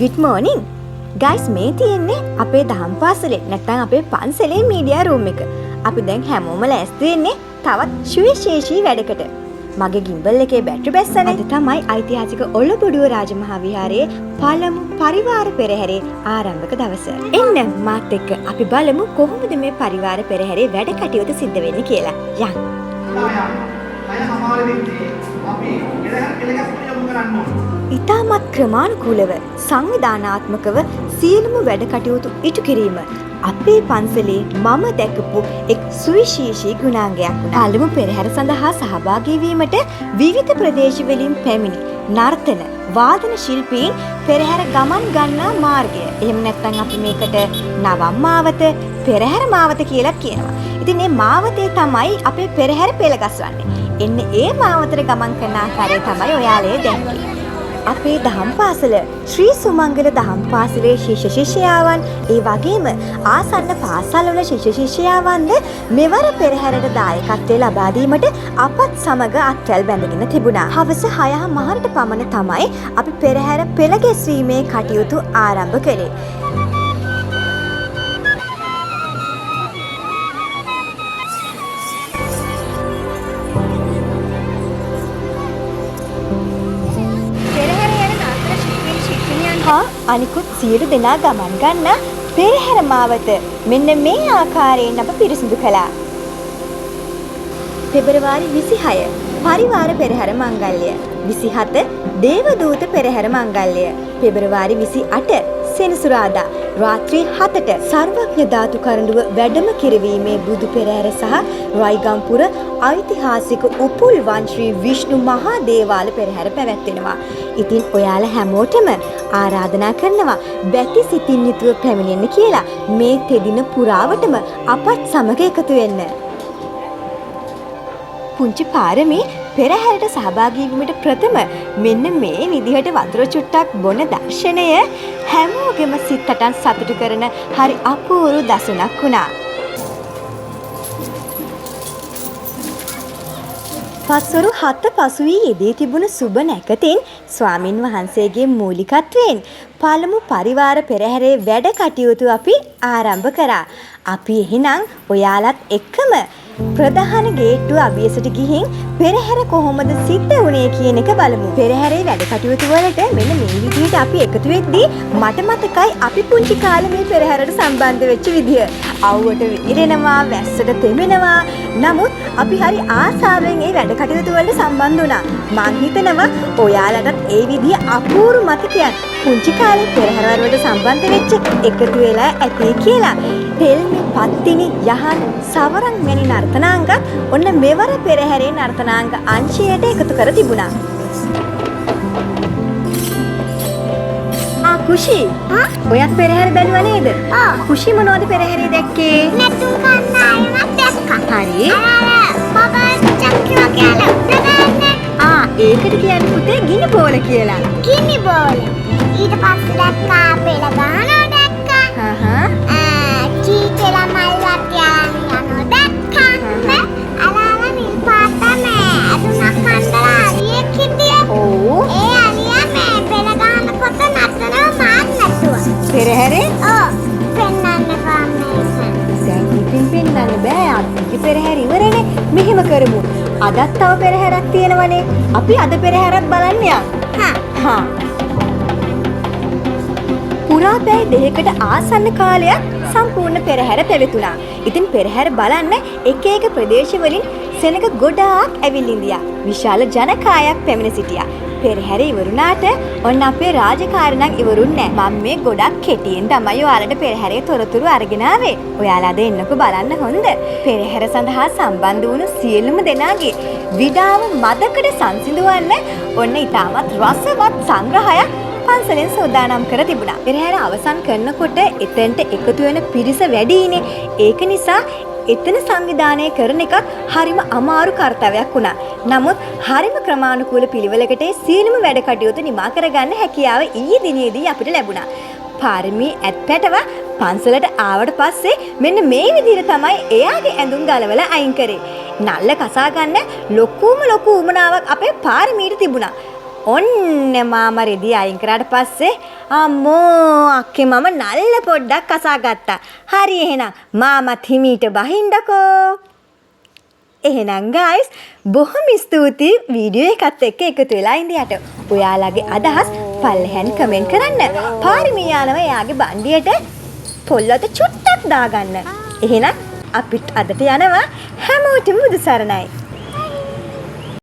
Good morning. Guys, මේ තියෙන්නේ අපේ දහම් පාසලේ නැත්නම් අපේ පන්සලේ මීඩියා රූම් එක. අපි දැන් හැමෝම ලෑස්ති වෙන්නේ තවත් සුවිශේෂී වැඩකට. මගේ ගිම්බල් එකේ බැටරි බැස්සනේ. අද තමයි ඓතිහාසික ඔල්ලපොඩුව රාජමහා විහාරයේ පළමු පරිවාර පෙරහැරේ ආරම්භක දවස. එන්න මාත් එක්ක අපි බලමු කොහොමද මේ පරිවාර පෙරහැරේ වැඩ කටයුතු සිද්ධ වෙන්නේ කියලා. යන්න. ඉතාමත් ක්‍රමානුකූලව සංවිධානාත්මකව සියලුම වැඩ කටයුතු ඉටු කිරීම අපේ පන්සලේ මම දැකපු එක් සුවිශේෂී ගුණාංගයක් වුණා. පළමු පෙරහැර සඳහා සහභාගී වීමට විවිධ ප්‍රදේශවලින් පැමිණි නර්තන වාදන ශිල්පීන් පෙරහැර ගමන් ගන්නා මාර්ගය. එහෙම නැත්නම් අපි මේකට නවම් මාවත පෙරහැර මාවත කියලා කියනවා. ඉතින් මේ මාවතේ තමයි අපේ පෙරහැර පෙළ ගස්වන්නේ. එන්න ඒ මාවතට ගමන් කරන ආකාරය තමයි ඔයාලේ දැක්කේ. අපේ දහම් පාසල ශ්‍රී සුමංගල දහම් පාසලේ ශිෂ්‍ය ශිෂ්‍යාවන් ඒ වගේම ආසන්න පාසල්වල ශිෂ්‍ය ශිෂ්‍යාවන්ද මෙවර පෙරහැරට දායකත්වය ලබා දීමට අපත් සමග අත්වැල් බැඳගෙන තිබුණා. හවස 6:00 පමණ තමයි අපි පෙරහැර පෙළ ගැස්වීමේ කටයුතු ආරම්භ කළේ. අනිකුත් සියලු දෙනා ගමන් ගන්න පෙරහැර මාවත මෙන්න මේ ආකාරයෙන් අප පිරිසිදු කළා. පෙබරවාරි 26 පරිවාර පෙරහැර මංගල්‍ය, 27 දේවදූත පෙරහැර මංගල්‍ය, පෙබරවාරි 28 සෙනසුරාදා රාත්‍රී 7ට සර්වඥ ධාතු කරඬුව වැඩම කිරවීමේ බුදු පෙරහැර සහ රයිගම්පුර ඓතිහාසික උපුල්වන් ශ්‍රී විෂ්ණු මහා දේවාල පෙරහැර පැවැත්වෙනවා. ඉතින් ඔයාලා හැමෝටම ආරාධනා කරනවා බැති සිතින් යුතුව පැමිණෙන්න කියලා. මේ තෙදින පුරාවටම අපත් සමග එකතු වෙන්න. පුංචි පාරමී පෙරහැරට සහභාගී වීමට ප්‍රථම මෙන්න මේ විදිහට වතුර චුට්ටක් බොන දර්ශනය හැමෝගෙම සිතටන් සතුටු කරන හරි අපූර්ව දසුණක් වුණා. පස්වරු 7 පසු වී යෙදී තිබුණු සුබ නැකතින් ස්වාමින් වහන්සේගේ මූලිකත්වයෙන් පළමු පරිවාර පෙරහැරේ වැඩ කටයුතු අපි ආරම්භ කරා. අපි එහෙනම් ඔයාලත් එක්කම ප්‍රධාන ගේට්ටුව අභියසට ගිහින් පෙරහැර කොහොමද සිද්ධ වුණේ කියන එක බලමු. පෙරහැරේ වැඩ කටයුතු වලට මෙන්න මේ විදිහට අපි එකතු වෙද්දී මට මතකයි අපි පුංචි කාලේ මේ පෙරහැරට සම්බන්ධ වෙච්ච විදිය. අවුවට විහිරෙනවා, වැස්සට තෙමෙනවා. නමුත් අපි හරි ආසාවෙන් මේ වැඩ කටයුතු වලට සම්බන්ධ වුණා. මං හිතනවා ඔයාලටත් ඒ විදිය අපූර්ව මතකයක් පුංචි කාලේ පෙරහැර වලට සම්බන්ධ වෙච්ච එකතු වෙලා ඇති කියලා. තෙල්මි, පත්තිනි, යහන්, සවරන් වැනි නර්තනාංග ඔන්න මෙවර පෙරහැරේ නර්තනාංග අංශයට එකතු කර තිබුණා. කුෂි, ඔයත් පෙරහැර බැලුවා නේද? කුෂි මොනවද පෙරහැරේ දැක්කේ? නැතුම් කන්නායමක් දැක්කා. හරි. බබා චක්‍ර කියලා උඩගන්නේ. ඒකට කියන්නේ පුතේ ගිනි බෝල කියලා. ගිනි බෝල. ඊට පස්සේ දැක්කා පෙළ ගහනවා දැක්කා. චීතල මල් වට්ටියන් යනවා දැක්කා. අලාලා නිල් පාට මේ අදුනක් කන්දලා අලියෙක් හිටියේ. ඒ අලියා මේ පෙළ ගහනකොට නටනවා මාත් නැතුව. පෙරහැරේ? පෙන්නන්න බෑ. දැන් ඉතින් පෙන්නන්න බෑ. අපි පෙරහැර ඉවරනේ. මෙහෙම කරමු. අදත් තව පෙරහැරක් තියෙනවනේ. අපි අද පෙරහැරක් බලන්න යමු. පුරා පැය දෙකකට ආසන්න කාලයක් සම්පූර්ණ පෙරහැර පැවතුණා. ඉතින් පෙරහැර බලන්න එක එක ප්‍රදේශවලින් සෙනඟ ගොඩාක් ඇවිල්ලින්දියා. විශාල ජනකායක් පැමිණ සිටියා. පෙරහැර ඉවරුණාට ඔන්න අපේ රාජකාරී නම් ඉවරුන්නේ නැහැ. මම මේ ගොඩක් කෙටියෙන් තමයි ඔයාලට පෙරහැරේ තොරතුරු අරගෙන ආවේ. ඔයාලා අද එන්නකෝ බලන්න හොඳ. පෙරහැර සඳහා සම්බන්ධ වුණු සියලුම දෙනාගේ විඩාව මදකට සංසිඳවන්න ඔන්න ඉතාමත් රසවත් සංග්‍රහයක් පන්සලෙන් සෝදානම් කර තිබුණා. පෙරහැර අවසන් කරනකොට එතෙන්ට එකතු වෙන පිරිස වැඩිනේ. ඒක නිසා එතන සංවිධානය කරන එකත් හරිම අමාරු කාර්යයක් වුණා. නමුත් හරිම ක්‍රමානුකූල පිළිවෙලකට සියලුම වැඩ කටයුතු නිමා කරගන්න හැකියාව ඊයේ දිනේදී අපිට ලැබුණා. පාරමී ඇත්පැටව පන්සලට ආවට පස්සේ මෙන්න මේ විදිහට තමයි එයාගේ ඇඳුම් ගලවලා අයින් කරේ. නල්ල කසා ගන්න ලොකු උමනාවක් අපේ පාරමීට තිබුණා. ඔන්න මාමා රෙදි අයින් කරාට පස්සේ අම්මෝ අක්කේ මම නල්ල පොඩ්ඩක් කසා ගත්තා. හරි එහෙනම් මාමත් හිමීට බහින්නකෝ. එහෙනම් guys බොහොම ස්තුතියි වීඩියෝ එකත් එක්ක එකතු වෙලා ඉඳියට. ඔයාලගේ අදහස් පල්ලෙහාන් කමෙන්ට් කරන්න. පාරමී යනවා එයාගේ බණ්ඩියට පොල්ලත චුට්ටක් දාගන්න. එහෙනම් අපිත් අදට යනවා හැමෝටම බුදු සරණයි.